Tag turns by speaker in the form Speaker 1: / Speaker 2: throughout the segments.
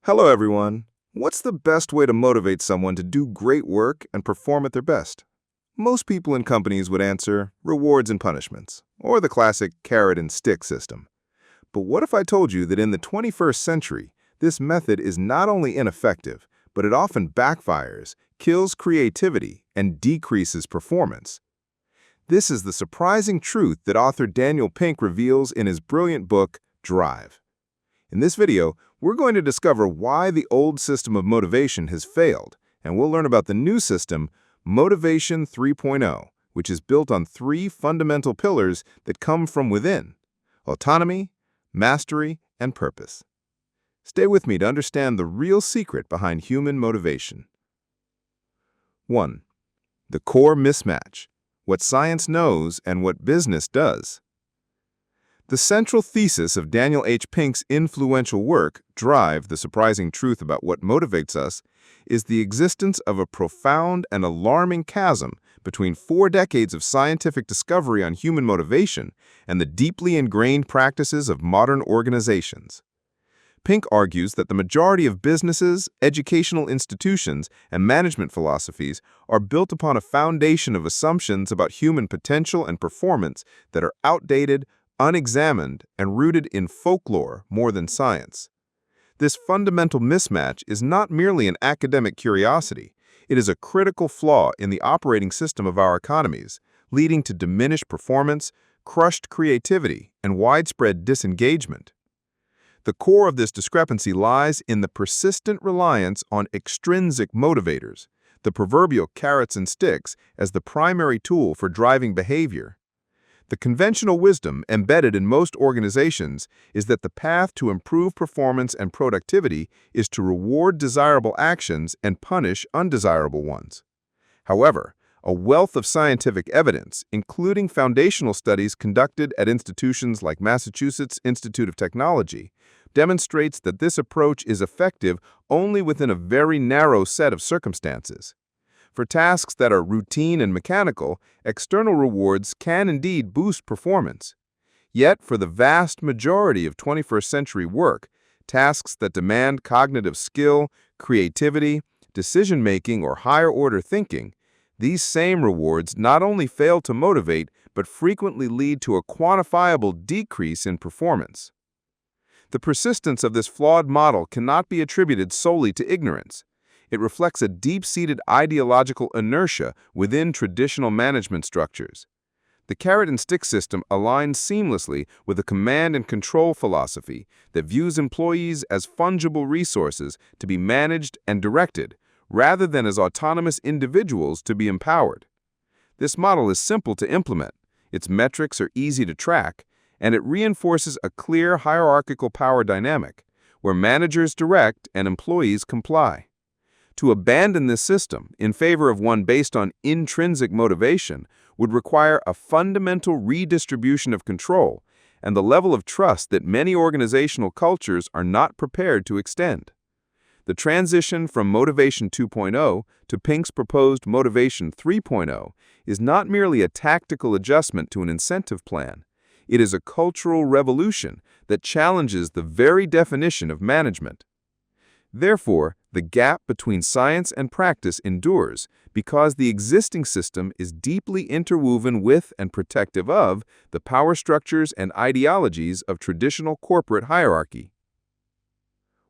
Speaker 1: Hello, everyone. What's the best way to motivate someone to do great work and perform at their best? Most people in companies would answer rewards and punishments, or the classic carrot and stick system. But what if I told you that in the 21st century, this method is not only ineffective, but it often backfires, kills creativity, and decreases performance? This is the surprising truth that author Daniel Pink reveals in his brilliant book, Drive. In this video, we're going to discover why the old system of motivation has failed, and we'll learn about the new system, Motivation 3.0, which is built on three fundamental pillars that come from within: autonomy, mastery, and purpose. Stay with me to understand the real secret behind human motivation. 1. The core mismatch: what science knows and what business does. The central thesis of Daniel H. Pink's influential work, Drive, The Surprising Truth About What Motivates Us, is the existence of a profound and alarming chasm between 4 decades of scientific discovery on human motivation and the deeply ingrained practices of modern organizations. Pink argues that the majority of businesses, educational institutions, and management philosophies are built upon a foundation of assumptions about human potential and performance that are outdated, unexamined, and rooted in folklore more than science. This fundamental mismatch is not merely an academic curiosity, it is a critical flaw in the operating system of our economies, leading to diminished performance, crushed creativity, and widespread disengagement. The core of this discrepancy lies in the persistent reliance on extrinsic motivators, the proverbial carrots and sticks, as the primary tool for driving behavior. The conventional wisdom embedded in most organizations is that the path to improve performance and productivity is to reward desirable actions and punish undesirable ones. However, a wealth of scientific evidence, including foundational studies conducted at institutions like Massachusetts Institute of Technology, demonstrates that this approach is effective only within a very narrow set of circumstances. For tasks that are routine and mechanical, external rewards can indeed boost performance. Yet, for the vast majority of 21st century work, tasks that demand cognitive skill, creativity, decision-making, or higher-order thinking, these same rewards not only fail to motivate, but frequently lead to a quantifiable decrease in performance. The persistence of this flawed model cannot be attributed solely to ignorance. It reflects a deep-seated ideological inertia within traditional management structures. The carrot and stick system aligns seamlessly with a command and control philosophy that views employees as fungible resources to be managed and directed, rather than as autonomous individuals to be empowered. This model is simple to implement, its metrics are easy to track, and it reinforces a clear hierarchical power dynamic, where managers direct and employees comply. To abandon this system in favor of one based on intrinsic motivation would require a fundamental redistribution of control and the level of trust that many organizational cultures are not prepared to extend. The transition from Motivation 2.0 to Pink's proposed Motivation 3.0 is not merely a tactical adjustment to an incentive plan. It is a cultural revolution that challenges the very definition of management. Therefore, the gap between science and practice endures because the existing system is deeply interwoven with and protective of the power structures and ideologies of traditional corporate hierarchy.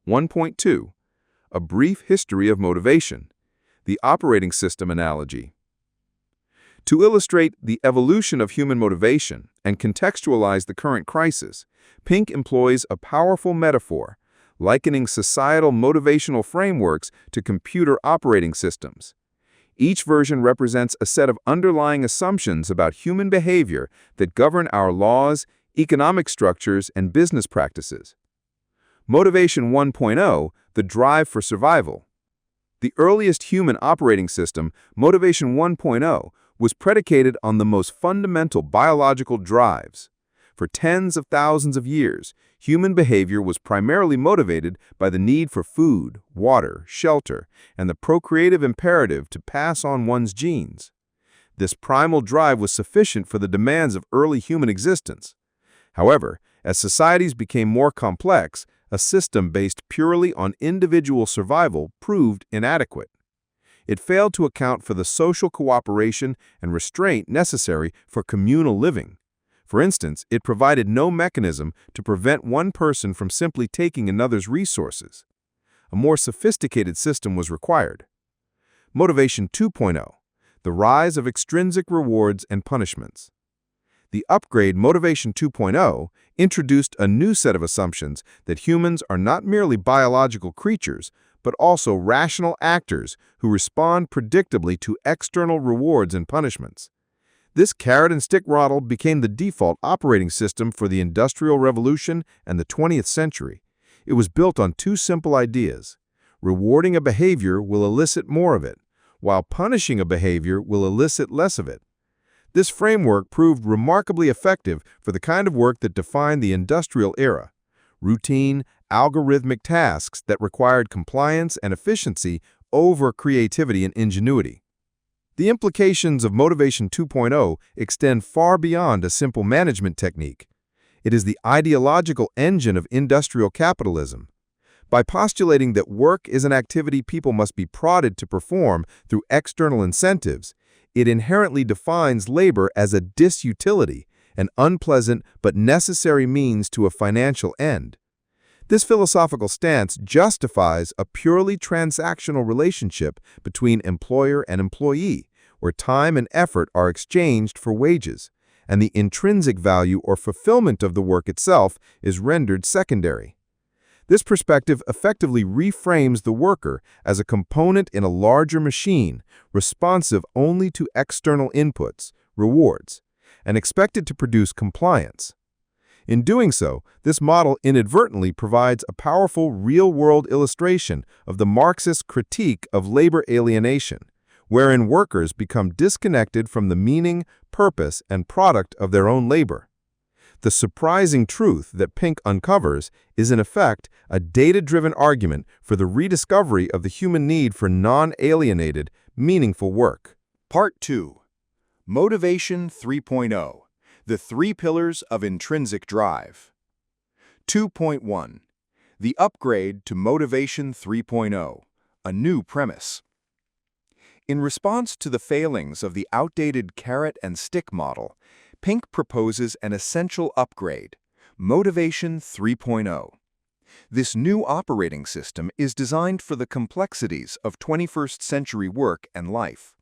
Speaker 1: 1.2. A brief history of motivation. The operating system analogy. To illustrate the evolution of human motivation and contextualize the current crisis, Pink employs a powerful metaphor, likening societal motivational frameworks to computer operating systems. Each version represents a set of underlying assumptions about human behavior that govern our laws, economic structures, and business practices. Motivation 1.0, the drive for survival. The earliest human operating system, Motivation 1.0, was predicated on the most fundamental biological drives. For tens of thousands of years, human behavior was primarily motivated by the need for food, water, shelter, and the procreative imperative to pass on one's genes. This primal drive was sufficient for the demands of early human existence. However, as societies became more complex, A system based purely on individual survival proved inadequate. It failed to account for the social cooperation and restraint necessary for communal living. For instance, it provided no mechanism to prevent one person from simply taking another's resources. A more sophisticated system was required. Motivation 2.0, the rise of extrinsic rewards and punishments. The upgrade Motivation 2.0 introduced a new set of assumptions that humans are not merely biological creatures, but also rational actors who respond predictably to external rewards and punishments. This carrot-and-stick model became the default operating system for the Industrial Revolution and the 20th century. It was built on two simple ideas. Rewarding a behavior will elicit more of it, while punishing a behavior will elicit less of it. This framework proved remarkably effective for the kind of work that defined the industrial era: routine, algorithmic tasks that required compliance and efficiency over creativity and ingenuity. The implications of Motivation 2.0 extend far beyond a simple management technique. It is the ideological engine of industrial capitalism. By postulating that work is an activity people must be prodded to perform through external incentives, it inherently defines labor as a disutility, an unpleasant but necessary means to a financial end. This philosophical stance justifies a purely transactional relationship between employer and employee, where time and effort are exchanged for wages, and the intrinsic value or fulfillment of the work itself is rendered secondary. This perspective effectively reframes the worker as a component in a larger machine, responsive only to external inputs, rewards, and expected to produce compliance. In doing so, this model inadvertently provides a powerful real-world illustration of the Marxist critique of labor alienation, wherein workers become disconnected from the meaning, purpose, and product of their own labor. The surprising truth that Pink uncovers is, in effect, a data-driven argument for the rediscovery of the human need for non-alienated, meaningful work.
Speaker 2: Part 2. Motivation 3.0, the 3 pillars of intrinsic drive. 2.1. The upgrade to Motivation 3.0, a new premise. In response to the failings of the outdated carrot-and-stick model, Pink proposes an essential upgrade, Motivation 3.0. This new operating system is designed for the complexities of 21st century work and life.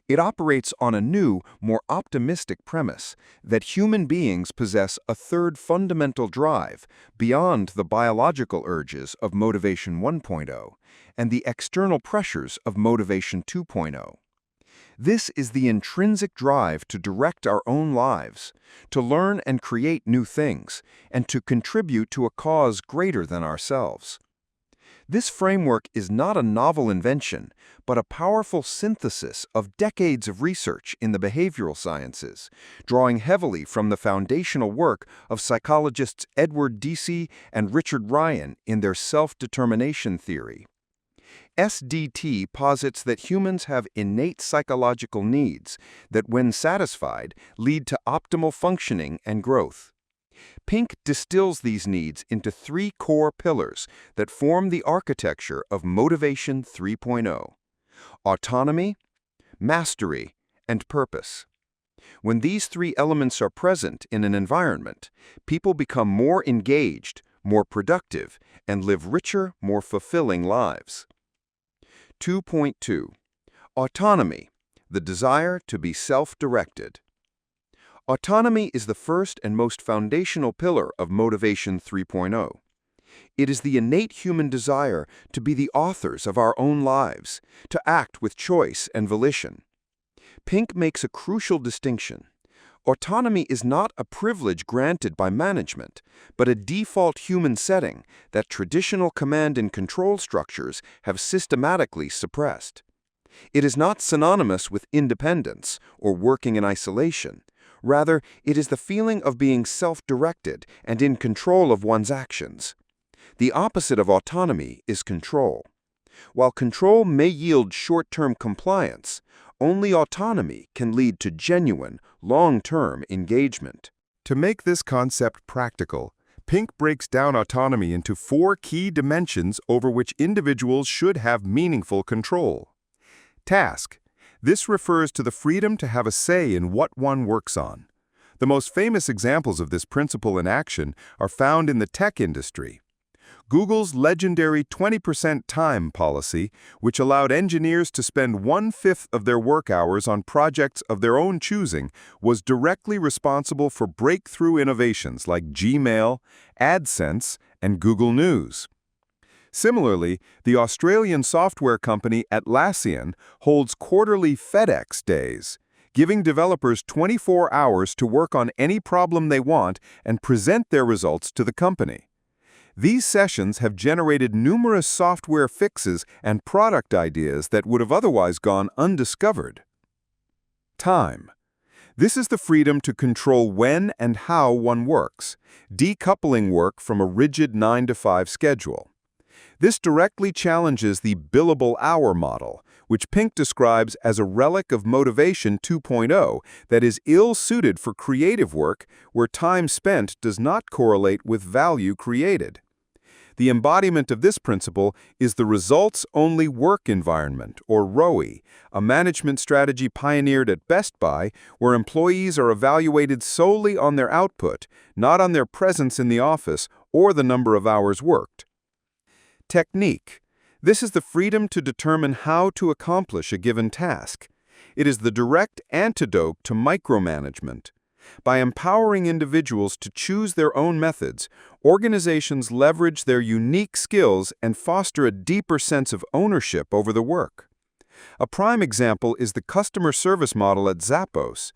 Speaker 2: It operates on a new, more optimistic premise that human beings possess a third fundamental drive beyond the biological urges of Motivation 1.0 and the external pressures of Motivation 2.0. This is the intrinsic drive to direct our own lives, to learn and create new things, and to contribute to a cause greater than ourselves. This framework is not a novel invention, but a powerful synthesis of decades of research in the behavioral sciences, drawing heavily from the foundational work of psychologists Edward Deci and Richard Ryan in their self-determination theory. SDT posits that humans have innate psychological needs that, when satisfied, lead to optimal functioning and growth. Pink distills these needs into 3 core pillars that form the architecture of Motivation 3.0: autonomy, mastery, and purpose. When these 3 elements are present in an environment, people become more engaged, more productive, and live richer, more fulfilling lives. 2.2. Autonomy, the desire to be self-directed. Autonomy is the first and most foundational pillar of Motivation 3.0. It is the innate human desire to be the authors of our own lives, to act with choice and volition. Pink makes a crucial distinction. Autonomy is not a privilege granted by management, but a default human setting that traditional command and control structures have systematically suppressed. It is not synonymous with independence or working in isolation. Rather, it is the feeling of being self-directed and in control of one's actions. The opposite of autonomy is control. While control may yield short-term compliance, only autonomy can lead to genuine, long-term engagement.
Speaker 1: To make this concept practical, Pink breaks down autonomy into 4 key dimensions over which individuals should have meaningful control. Task. This refers to the freedom to have a say in what one works on. The most famous examples of this principle in action are found in the tech industry. Google's legendary 20% time policy, which allowed engineers to spend 1/5 of their work hours on projects of their own choosing, was directly responsible for breakthrough innovations like Gmail, AdSense, and Google News. Similarly, the Australian software company Atlassian holds quarterly FedEx days, giving developers 24 hours to work on any problem they want and present their results to the company. These sessions have generated numerous software fixes and product ideas that would have otherwise gone undiscovered. Time. This is the freedom to control when and how one works, decoupling work from a rigid 9-to-5 schedule. This directly challenges the billable hour model, which Pink describes as a relic of Motivation 2.0 that is ill-suited for creative work where time spent does not correlate with value created. The embodiment of this principle is the results-only work environment, or ROE, a management strategy pioneered at Best Buy where employees are evaluated solely on their output, not on their presence in the office or the number of hours worked. Technique. This is the freedom to determine how to accomplish a given task. It is the direct antidote to micromanagement. By empowering individuals to choose their own methods, organizations leverage their unique skills and foster a deeper sense of ownership over the work. A prime example is the customer service model at Zappos.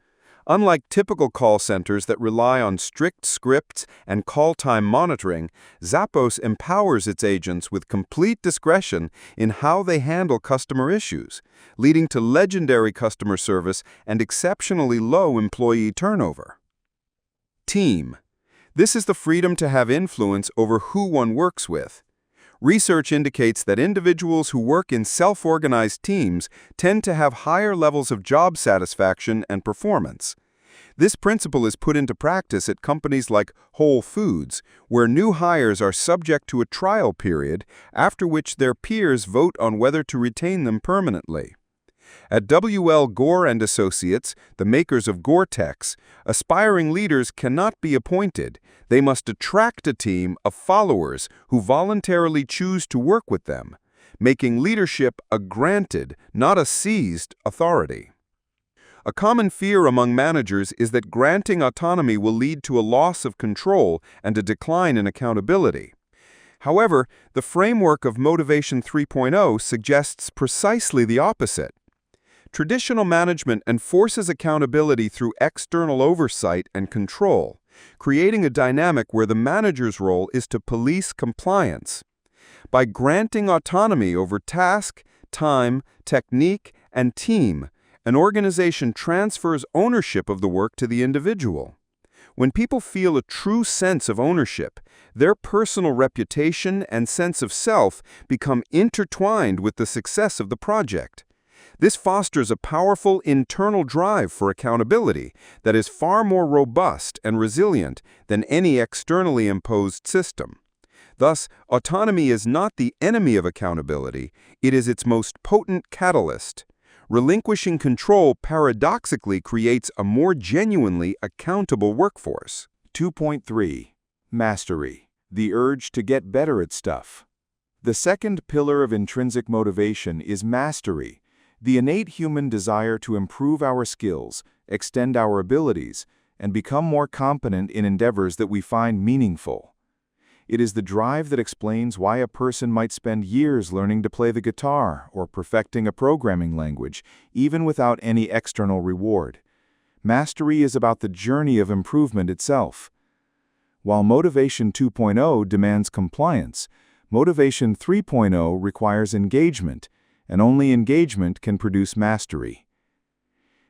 Speaker 1: Unlike typical call centers that rely on strict scripts and call time monitoring, Zappos empowers its agents with complete discretion in how they handle customer issues, leading to legendary customer service and exceptionally low employee turnover. Team. This is the freedom to have influence over who one works with. Research indicates that individuals who work in self-organized teams tend to have higher levels of job satisfaction and performance. This principle is put into practice at companies like Whole Foods, where new hires are subject to a trial period, after which their peers vote on whether to retain them permanently. At W.L. Gore & Associates, the makers of Gore-Tex, aspiring leaders cannot be appointed. They must attract a team of followers who voluntarily choose to work with them, making leadership a granted, not a seized, authority. A common fear among managers is that granting autonomy will lead to a loss of control and a decline in accountability. However, the framework of Motivation 3.0 suggests precisely the opposite. Traditional management enforces accountability through external oversight and control, creating a dynamic where the manager's role is to police compliance. By granting autonomy over task, time, technique, and team, an organization transfers ownership of the work to the individual. When people feel a true sense of ownership, their personal reputation and sense of self become intertwined with the success of the project. This fosters a powerful internal drive for accountability that is far more robust and resilient than any externally imposed system. Thus, autonomy is not the enemy of accountability, it is its most potent catalyst. Relinquishing control paradoxically creates a more genuinely accountable workforce. 2.3. Mastery. The urge to get better at stuff. The second pillar of intrinsic motivation is mastery, the innate human desire to improve our skills, extend our abilities, and become more competent in endeavors that we find meaningful. It is the drive that explains why a person might spend years learning to play the guitar or perfecting a programming language, even without any external reward. Mastery is about the journey of improvement itself. While Motivation 2.0 demands compliance, Motivation 3.0 requires engagement, and only engagement can produce mastery.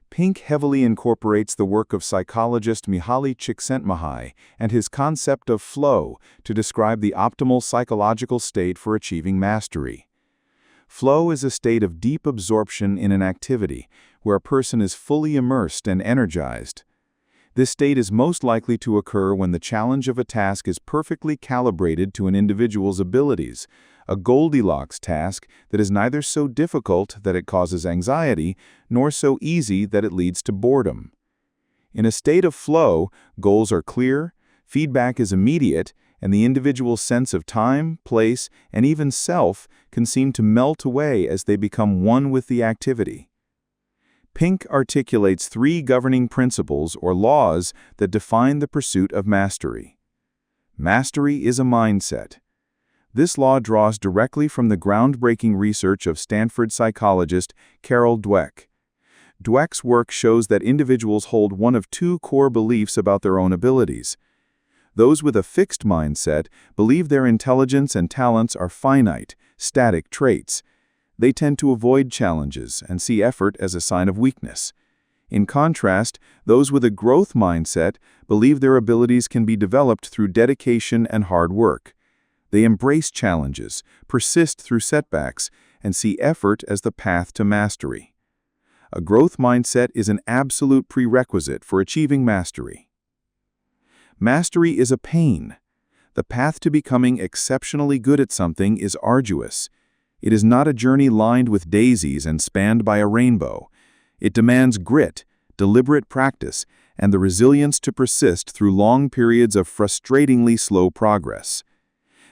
Speaker 1: Pink heavily incorporates the work of psychologist Mihaly Csikszentmihalyi and his concept of flow to describe the optimal psychological state for achieving mastery. Flow is a state of deep absorption in an activity where a person is fully immersed and energized.
Speaker 3: This state is most likely to occur when the challenge of a task is perfectly calibrated to an individual's abilities, a Goldilocks task that is neither so difficult that it causes anxiety, nor so easy that it leads to boredom. In a state of flow, goals are clear, feedback is immediate, and the individual's sense of time, place, and even self can seem to melt away as they become one with the activity. Pink articulates 3 governing principles or laws that define the pursuit of mastery. Mastery is a mindset. This law draws directly from the groundbreaking research of Stanford psychologist Carol Dweck. Dweck's work shows that individuals hold one of 2 core beliefs about their own abilities. Those with a fixed mindset believe their intelligence and talents are finite, static traits. They tend to avoid challenges and see effort as a sign of weakness. In contrast, those with a growth mindset believe their abilities can be developed through dedication and hard work. They embrace challenges, persist through setbacks, and see effort as the path to mastery. A growth mindset is an absolute prerequisite for achieving mastery. Mastery is a pain. The path to becoming exceptionally good at something is arduous. It is not a journey lined with daisies and spanned by a rainbow. It demands grit, deliberate practice, and the resilience to persist through long periods of frustratingly slow progress.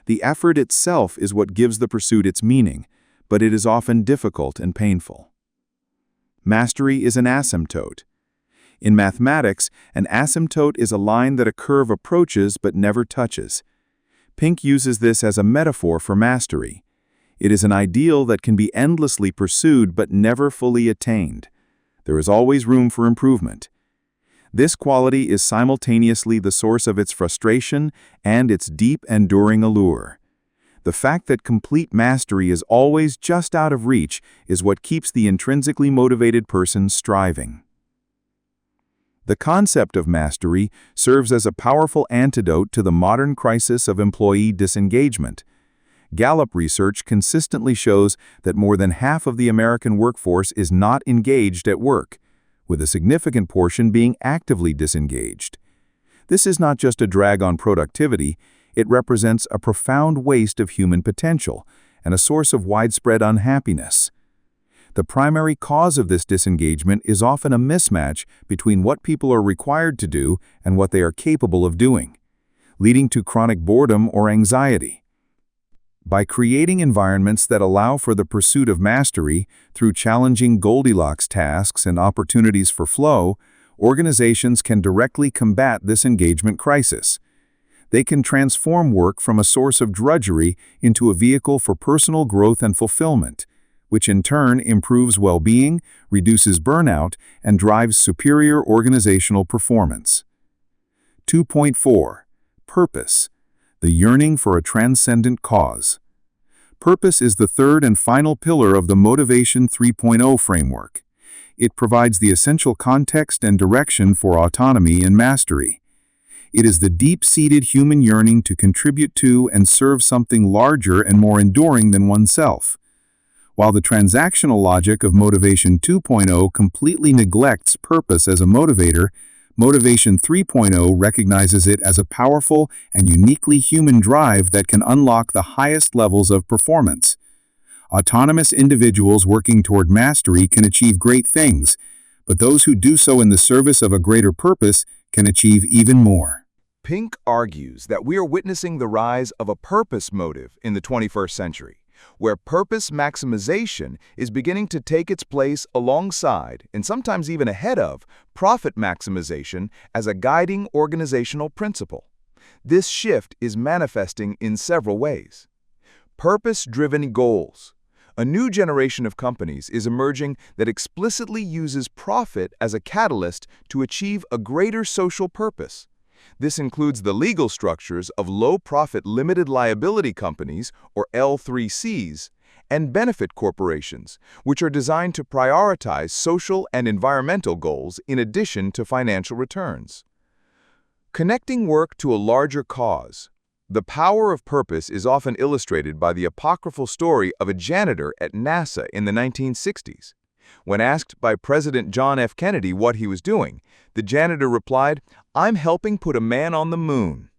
Speaker 3: The effort itself is what gives the pursuit its meaning, but it is often difficult and painful. Mastery is an asymptote. In mathematics, an asymptote is a line that a curve approaches but never touches. Pink uses this as a metaphor for mastery. It is an ideal that can be endlessly pursued but never fully attained. There is always room for improvement. This quality is simultaneously the source of its frustration and its deep, enduring allure. The fact that complete mastery is always just out of reach is what keeps the intrinsically motivated person striving. The concept of mastery serves as a powerful antidote to the modern crisis of employee disengagement. Gallup research consistently shows that more than half of the American workforce is not engaged at work, with a significant portion being actively disengaged. This is not just a drag on productivity, it represents a profound waste of human potential and a source of widespread unhappiness. The primary cause of this disengagement is often a mismatch between what people are required to do and what they are capable of doing, leading to chronic boredom or anxiety. By creating environments that allow for the pursuit of mastery through challenging Goldilocks tasks and opportunities for flow, organizations can directly combat this engagement crisis. They can transform work from a source of drudgery into a vehicle for personal growth and fulfillment, which in turn improves well-being, reduces burnout, and drives superior organizational performance. 2.4. Purpose. The yearning for a transcendent cause. Purpose is the third and final pillar of the Motivation 3.0 framework. It provides the essential context and direction for autonomy and mastery. It is the deep-seated human yearning to contribute to and serve something larger and more enduring than oneself. While the transactional logic of Motivation 2.0 completely neglects purpose as a motivator, Motivation 3.0 recognizes it as a powerful and uniquely human drive that can unlock the highest levels of performance. Autonomous individuals working toward mastery can achieve great things, but those who do so in the service of a greater purpose can achieve even more.
Speaker 2: Pink argues that we are witnessing the rise of a purpose motive in the 21st century, where purpose maximization is beginning to take its place alongside, and sometimes even ahead of, profit maximization as a guiding organizational principle. This shift is manifesting in several ways. Purpose-driven goals. A new generation of companies is emerging that explicitly uses profit as a catalyst to achieve a greater social purpose. This includes the legal structures of low-profit limited liability companies, or L3Cs, and benefit corporations, which are designed to prioritize social and environmental goals in addition to financial returns. Connecting work to a larger cause. The power of purpose is often illustrated by the apocryphal story of a janitor at NASA in the 1960s.
Speaker 1: When asked by President John F. Kennedy what he was doing, the janitor replied, "I'm helping put a man on the moon."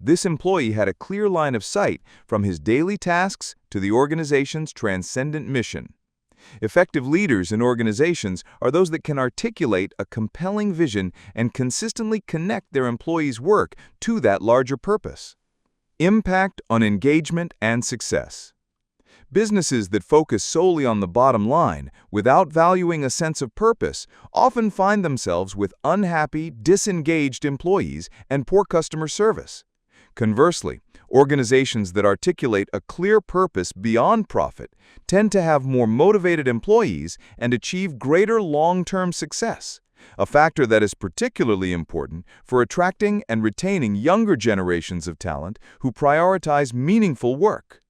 Speaker 1: This employee had a clear line of sight from his daily tasks to the organization's transcendent mission. Effective leaders in organizations are those that can articulate a compelling vision and consistently connect their employees' work to that larger purpose. Impact on engagement and success. Businesses that focus solely on the bottom line without valuing a sense of purpose often find themselves with unhappy, disengaged employees and poor customer service. Conversely, organizations that articulate a clear purpose beyond profit tend to have more motivated employees and achieve greater long-term success, a factor that is particularly important for attracting and retaining younger generations of talent who prioritize meaningful work.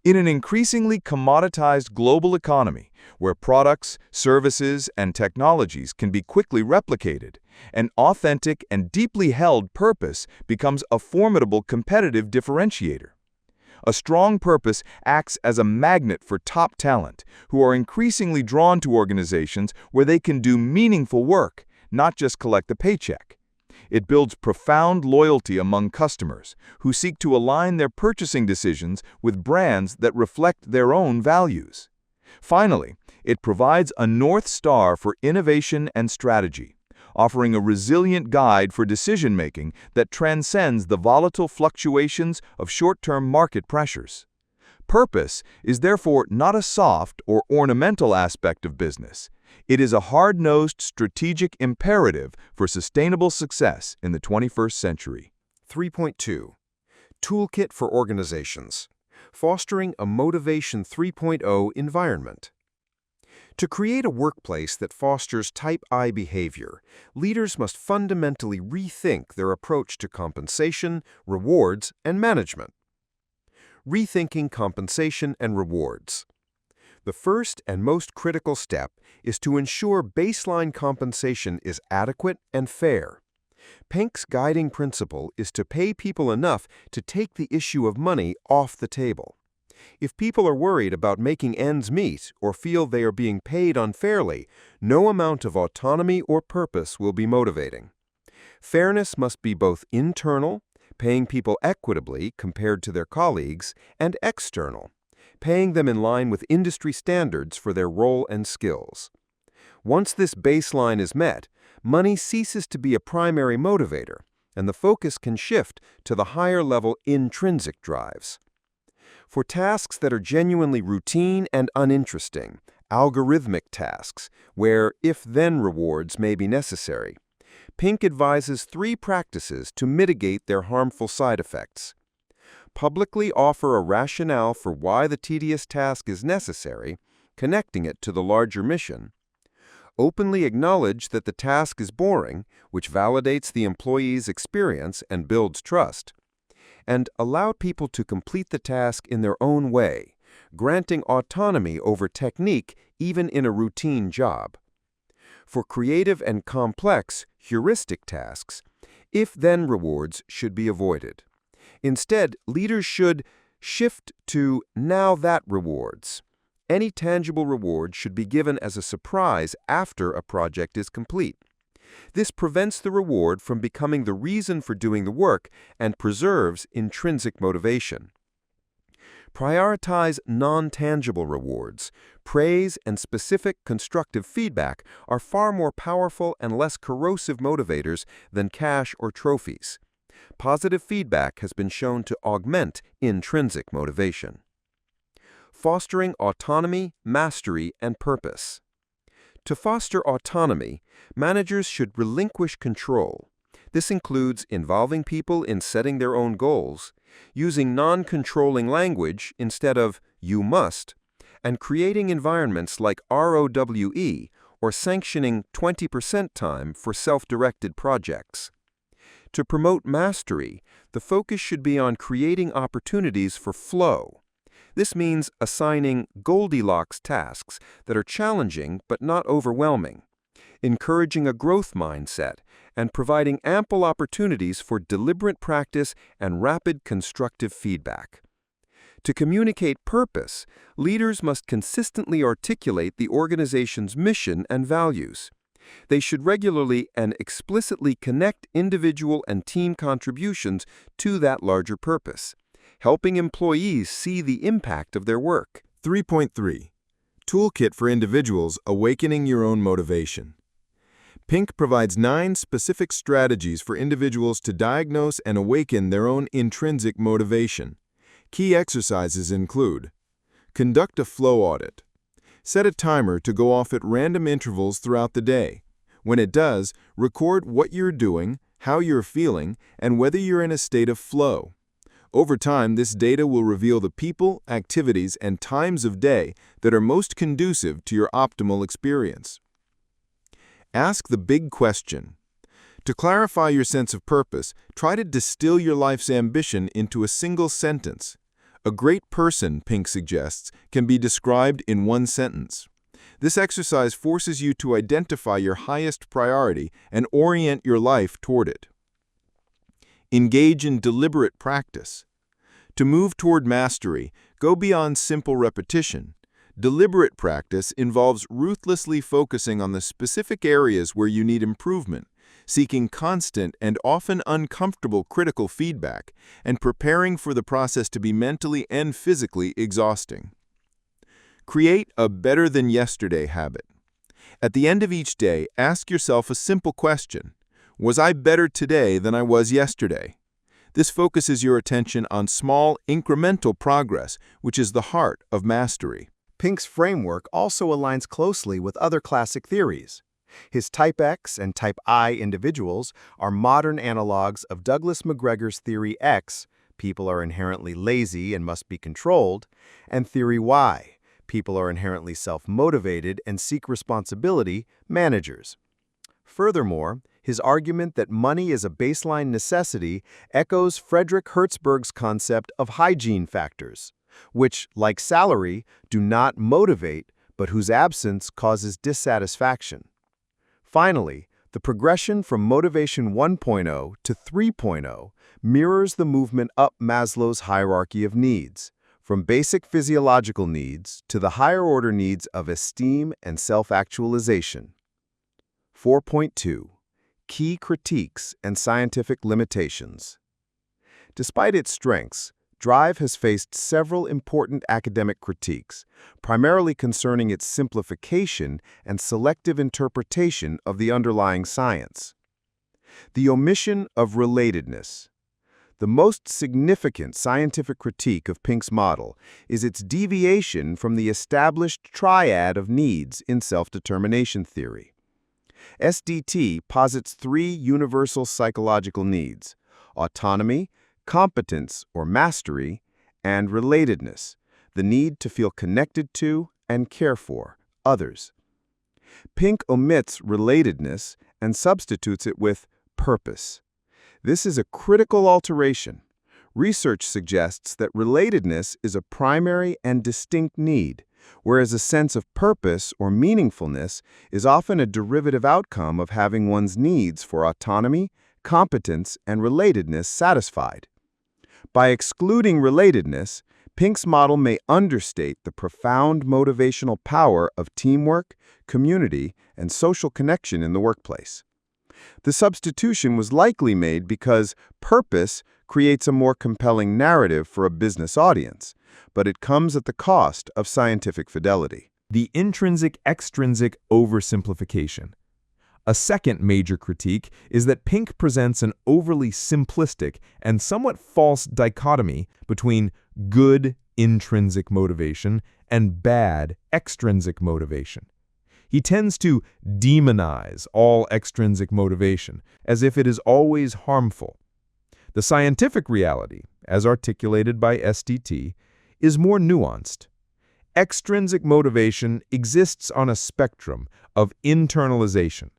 Speaker 1: In an increasingly commoditized global economy, where products, services, and technologies can be quickly replicated, an authentic and deeply held purpose becomes a formidable competitive differentiator. A strong purpose acts as a magnet for top talent, who are increasingly drawn to organizations where they can do meaningful work, not just collect a paycheck. It builds profound loyalty among customers, who seek to align their purchasing decisions with brands that reflect their own values. Finally, it provides a North Star for innovation and strategy, offering a resilient guide for decision-making that transcends the volatile fluctuations of short-term market pressures. Purpose is therefore not a soft or ornamental aspect of business. It is a hard-nosed strategic imperative for sustainable success in the 21st century.
Speaker 2: 3.2. Toolkit for Organizations. Fostering a Motivation 3.0 environment. To create a workplace that fosters Type I behavior, leaders must fundamentally rethink their approach to compensation, rewards, and management. Rethinking compensation and rewards. The first and most critical step is to ensure baseline compensation is adequate and fair. Pink's guiding principle is to pay people enough to take the issue of money off the table. If people are worried about making ends meet or feel they are being paid unfairly, no amount of autonomy or purpose will be motivating. Fairness must be both internal, paying people equitably compared to their colleagues, and external, paying them in line with industry standards for their role and skills. Once this baseline is met, money ceases to be a primary motivator, and the focus can shift to the higher-level intrinsic drives. For tasks that are genuinely routine and uninteresting, algorithmic tasks, where if-then rewards may be necessary, Pink advises 3 practices to mitigate their harmful side effects. Publicly offer a rationale for why the tedious task is necessary, connecting it to the larger mission. Openly acknowledge that the task is boring, which validates the employee's experience and builds trust. And allow people to complete the task in their own way, granting autonomy over technique even in a routine job. For creative and complex, heuristic tasks, if-then rewards should be avoided. Instead, leaders should shift to now-that rewards. Any tangible reward should be given as a surprise after a project is complete. This prevents the reward from becoming the reason for doing the work and preserves intrinsic motivation. Prioritize non-tangible rewards. Praise and specific constructive feedback are far more powerful and less corrosive motivators than cash or trophies. Positive feedback has been shown to augment intrinsic motivation. Fostering autonomy, mastery, and purpose. To foster autonomy, managers should relinquish control. This includes involving people in setting their own goals, using non-controlling language instead of "you must," and creating environments like ROWE or sanctioning 20% time for self-directed projects. To promote mastery, the focus should be on creating opportunities for flow. This means assigning Goldilocks tasks that are challenging but not overwhelming, encouraging a growth mindset, and providing ample opportunities for deliberate practice and rapid constructive feedback.
Speaker 4: To communicate purpose, leaders must consistently articulate the organization's mission and values. They should regularly and explicitly connect individual and team contributions to that larger purpose, helping employees see the impact of their work.
Speaker 1: 3.3. Toolkit for Individuals Awakening Your Own Motivation. Pink provides 9 specific strategies for individuals to diagnose and awaken their own intrinsic motivation. Key exercises include: conduct a flow audit. Set a timer to go off at random intervals throughout the day. When it does, record what you're doing, how you're feeling, and whether you're in a state of flow. Over time, this data will reveal the people, activities, and times of day that are most conducive to your optimal experience. Ask the big question. To clarify your sense of purpose, try to distill your life's ambition into a single sentence. A great person, Pink suggests, can be described in one sentence. This exercise forces you to identify your highest priority and orient your life toward it. Engage in deliberate practice. To move toward mastery, go beyond simple repetition. Deliberate practice involves ruthlessly focusing on the specific areas where you need improvement, seeking constant and often uncomfortable critical feedback, and preparing for the process to be mentally and physically exhausting. Create a better-than-yesterday habit. At the end of each day, ask yourself a simple question: was I better today than I was yesterday? This focuses your attention on small, incremental progress, which is the heart of mastery.
Speaker 2: Pink's framework also aligns closely with other classic theories. His Type X and Type I individuals are modern analogs of Douglas McGregor's Theory X, people are inherently lazy and must be controlled, and Theory Y, people are inherently self-motivated and seek responsibility, managers. Furthermore, his argument that money is a baseline necessity echoes Frederick Hertzberg's concept of hygiene factors, which, like salary, do not motivate, but whose absence causes dissatisfaction. Finally, the progression from Motivation 1.0 to 3.0 mirrors the movement up Maslow's hierarchy of needs, from basic physiological needs to the higher-order needs of esteem and self-actualization. 4.2. Key critiques and scientific limitations. Despite its strengths, Drive has faced several important academic critiques, primarily concerning its simplification and selective interpretation of the underlying science. The omission of relatedness. The most significant scientific critique of Pink's model is its deviation from the established triad of needs in self-determination theory. SDT posits 3 universal psychological needs: autonomy, competence or mastery, and relatedness, the need to feel connected to and care for others. Pink omits relatedness and substitutes it with purpose. This is a critical alteration. Research suggests that relatedness is a primary and distinct need, whereas a sense of purpose or meaningfulness is often a derivative outcome of having one's needs for autonomy, competence, and relatedness satisfied. By excluding relatedness, Pink's model may understate the profound motivational power of teamwork, community, and social connection in the workplace. The substitution was likely made because purpose creates a more compelling narrative for a business audience, but it comes at the cost of scientific fidelity.
Speaker 5: The intrinsic-extrinsic oversimplification. A second major critique is that Pink presents an overly simplistic and somewhat false dichotomy between good intrinsic motivation and bad extrinsic motivation. He tends to demonize all extrinsic motivation, as if it is always harmful. The scientific reality, as articulated by SDT, is more nuanced. Extrinsic motivation exists on a spectrum of internalization,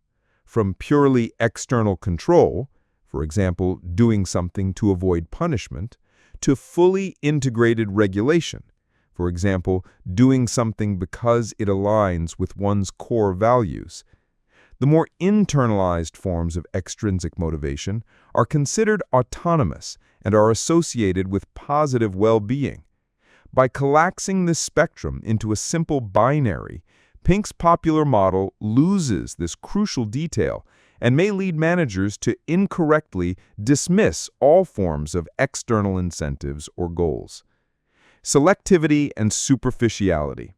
Speaker 5: from purely external control, for example, doing something to avoid punishment, to fully integrated regulation, for example, doing something because it aligns with one's core values. The more internalized forms of extrinsic motivation are considered autonomous and are associated with positive well-being. By collapsing this spectrum into a simple binary, Pink's popular model loses this crucial detail and may lead managers to incorrectly dismiss all forms of external incentives or goals. Selectivity and superficiality.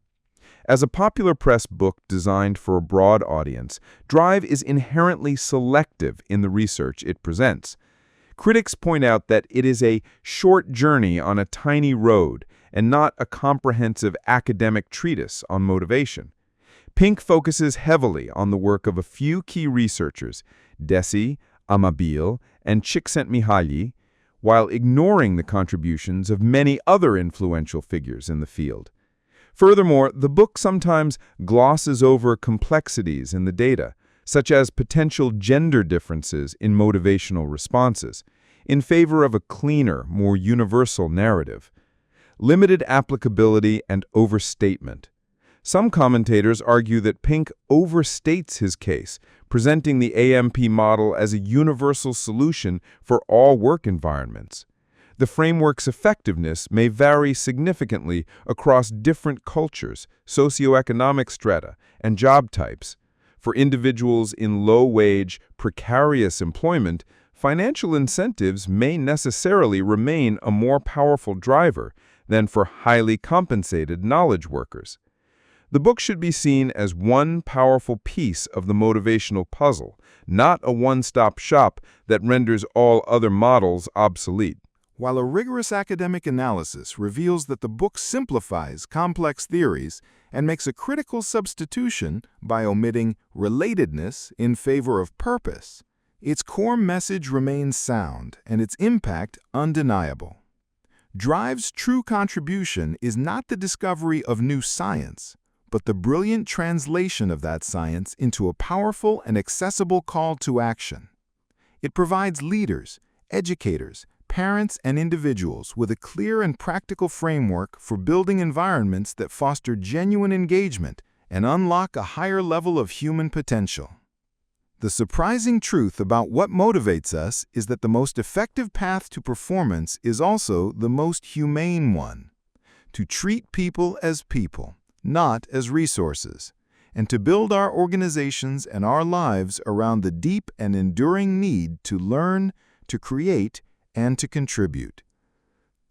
Speaker 5: As a popular press book designed for a broad audience, Drive is inherently selective in the research it presents. Critics point out that it is a short journey on a tiny road and not a comprehensive academic treatise on motivation. Pink focuses heavily on the work of a few key researchers, Deci, Amabile, and Csikszentmihalyi, while ignoring the contributions of many other influential figures in the field. Furthermore, the book sometimes glosses over complexities in the data, such as potential gender differences in motivational responses, in favor of a cleaner, more universal narrative. Limited applicability and overstatement. Some commentators argue that Pink overstates his case, presenting the AMP model as a universal solution for all work environments. The framework's effectiveness may vary significantly across different cultures, socioeconomic strata, and job types. For individuals in low-wage, precarious employment, financial incentives may necessarily remain a more powerful driver than for highly compensated knowledge workers. The book should be seen as one powerful piece of the motivational puzzle, not a one-stop shop that renders all other models obsolete.
Speaker 2: While a rigorous academic analysis reveals that the book simplifies complex theories and makes a critical substitution by omitting relatedness in favor of purpose, its core message remains sound and its impact undeniable. Drive's true contribution is not the discovery of new science, but the brilliant translation of that science into a powerful and accessible call to action. It provides leaders, educators, parents, and individuals with a clear and practical framework for building environments that foster genuine engagement and unlock a higher level of human potential. The surprising truth about what motivates us is that the most effective path to performance is also the most humane one: to treat people as people, not as resources, and to build our organizations and our lives around the deep and enduring need to learn, to create, and to contribute.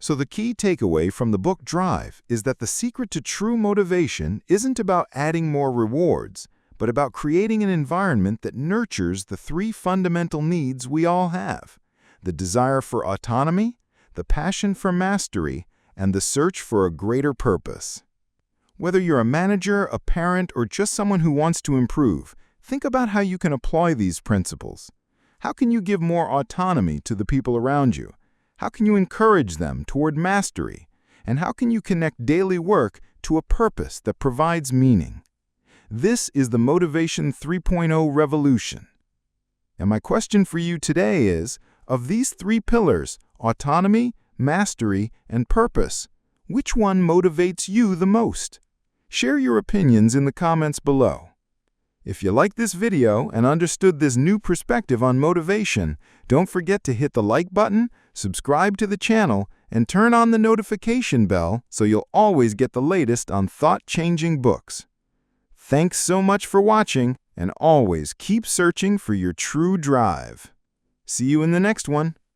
Speaker 2: So the key takeaway from the book Drive is that the secret to true motivation isn't about adding more rewards, but about creating an environment that nurtures the three fundamental needs we all have: the desire for autonomy, the passion for mastery, and the search for a greater purpose. Whether you're a manager, a parent, or just someone who wants to improve, think about how you can apply these principles. How can you give more autonomy to the people around you? How can you encourage them toward mastery? And how can you connect daily work to a purpose that provides meaning? This is the Motivation 3.0 revolution. And my question for you today is, of these three pillars, autonomy, mastery, and purpose, which one motivates you the most? Share your opinions in the comments below. If you liked this video and understood this new perspective on motivation, don't forget to hit the like button, subscribe to the channel, and turn on the notification bell so you'll always get the latest on thought-changing books. Thanks so much for watching, and always keep searching for your true drive. See you in the next one.